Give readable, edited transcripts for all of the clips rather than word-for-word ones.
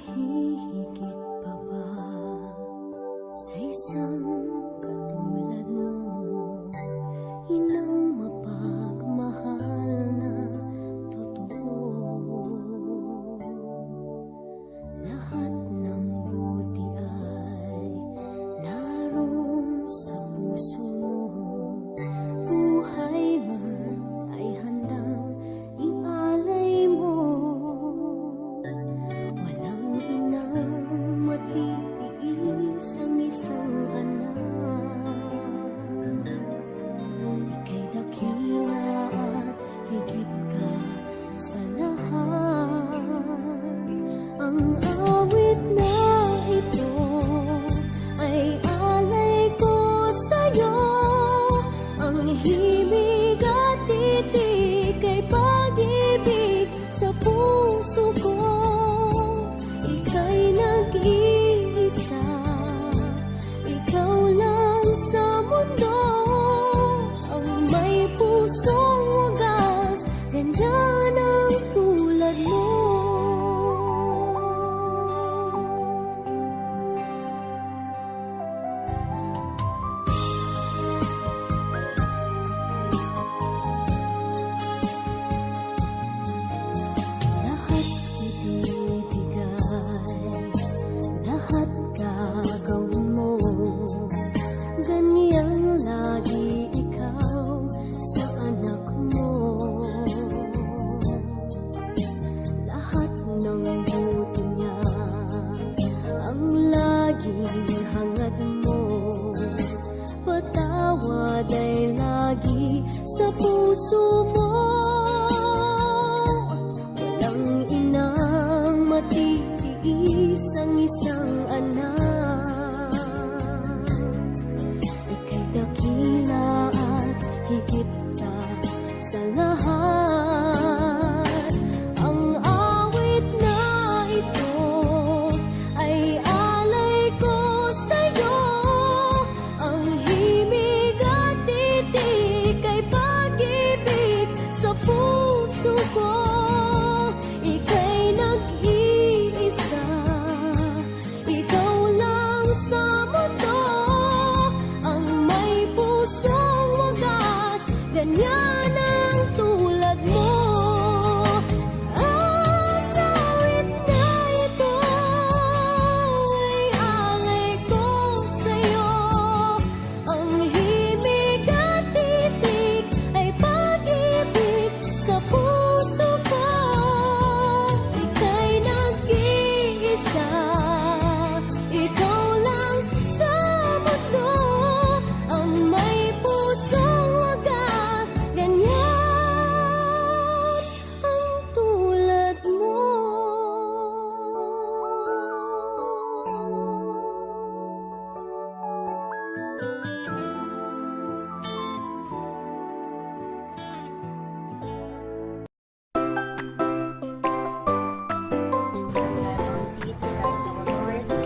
hihigit pa ba sa isang katulad mo, inang mapagmahal na totoo? Lahat ng buti ay naroon sa puso mo, buhay man ay handang ialay mo. Walang inang matiis ang isang anak. Ika'y dakila at higit ka sa lahat. Ang awit na ito ay alay ko sa'yo. Ang himig at titig ay pag-ibig sa puso ko. Ika'y nag-iisa, ikaw lang sa mundo. Ang may pusong wagas, ganyan ang tulad mo. Lahat ibibigay, lahat gagawin mo. Ganyan lagi ikaw sa anak mo. Lahat ng buti niya ang laging hangad mo. Patawad ay lagi sa puso mo. Walang inang matitiis ang isang anak. Ika'y dakila at higit ka sa lahat. Ang awit na ito ay alay ko sa'yo. Ang himig at titig ay pag-ibig sa puso ko. Ika'y nag-iisa, ikaw lang sa mundo. Ang may pusong wagas, ganyan ang tulad mo. Ang awit na ito ay alay ko sa'yo. Ang himig at titig ay pag-ibig sa puso ko. Ika'y nag-iisa, ikaw lang sa mundo. Ang may pusong wagas, ganyan ang tulad mo.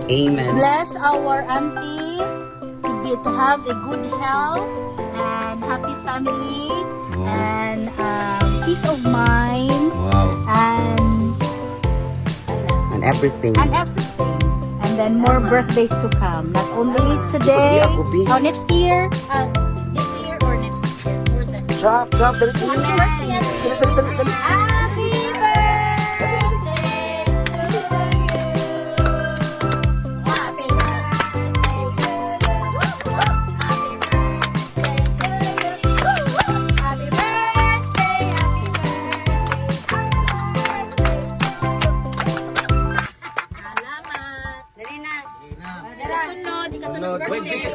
Amen. Bless our auntie to have a good health and happy family and peace of mind Wow. and everything. everything. And then more birthdays to come. Not only today, next year. This year or next year. More than. Chop, chop, dali, dali, Happy dali, dali, dali, dali, dali. birthday to you. Happy birthday to you. Happy birthday to you. Happy birthday, happy birthday. Salamat. Dali na. Sunod, ikasunod birthday.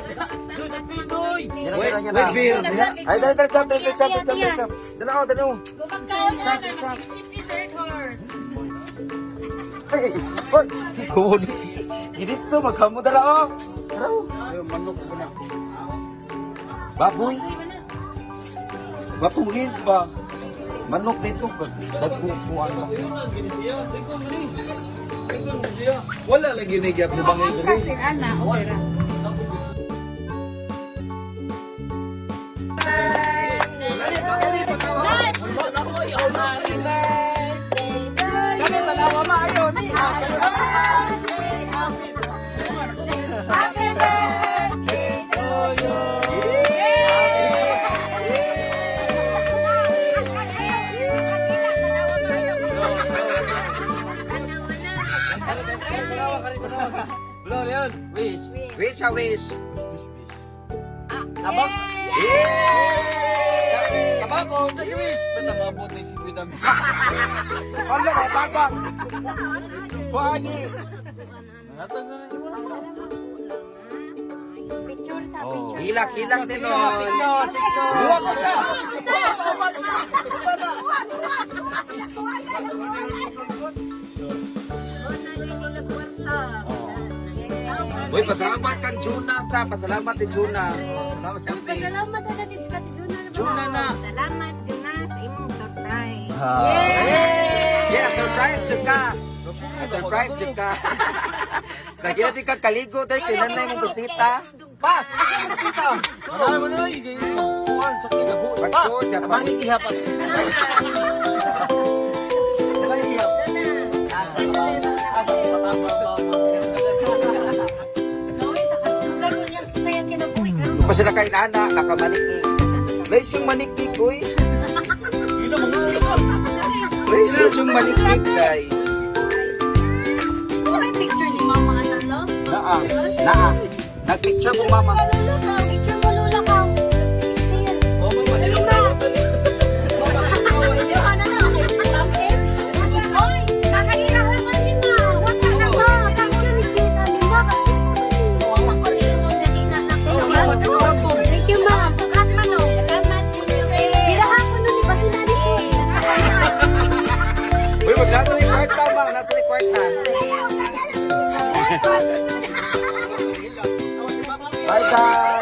Wait, beer. Ay, dali, dali, chop, dali, chop, chop, chop, chop. Dali ako, dali ako. Gumagkaon na lang, mag-chip dessert horse. Ay, ay, kumod. Dito, magkamo dala ako. Tara. Manok ko na. Baboy. Batulis ba? Manok dito, dagpupuan ba? Wala lagi na gyap mo bangay diri. Ana, okay ra. Happy birthday to you. Kami tanawa maayo ni. Wala yan. Wish. Wish a wish. Abang. Yeah! Abang ko, take a wish. Ba't nakabot na si Kuya Dami? Hala, matapang. Buhagi. Natan na rin mo. Picture sa Oh, picture. hilak din nun. Buwa ka sa. Uy, pasalamat kang Juna sa. Pasalamat ni Juna. Salamat sa ating. Salamat sa dati sa Juna. Juna na. Salamat, Juna, sa imong surprise. Yeah, surprise juga. Surprise juga. Lagi natin kang kaligo dahil kinanay mong bisita. Pa! Ano mo na yun? Kuhan sa kinabu. Pag-short ka pa. Bakit ihapan? Bakit ihap? Asa ka ba? Asa ka ba? Kung pa sila kay nana, nakamaniki. Guys, yung maniki ko eh. Ino mo nga. Guys, yung maniki guys. May picture ni Mama ano love? Naa. Nag-picture mo mama. Picture mo lula ka. Oh, mama, sino ba? Thank you, ma'am. Bukas man, no? Birahan ko nun, iba sinali ko. Uy, wag nato ni kwarta bang. Nato ni kwarta. Bye guys.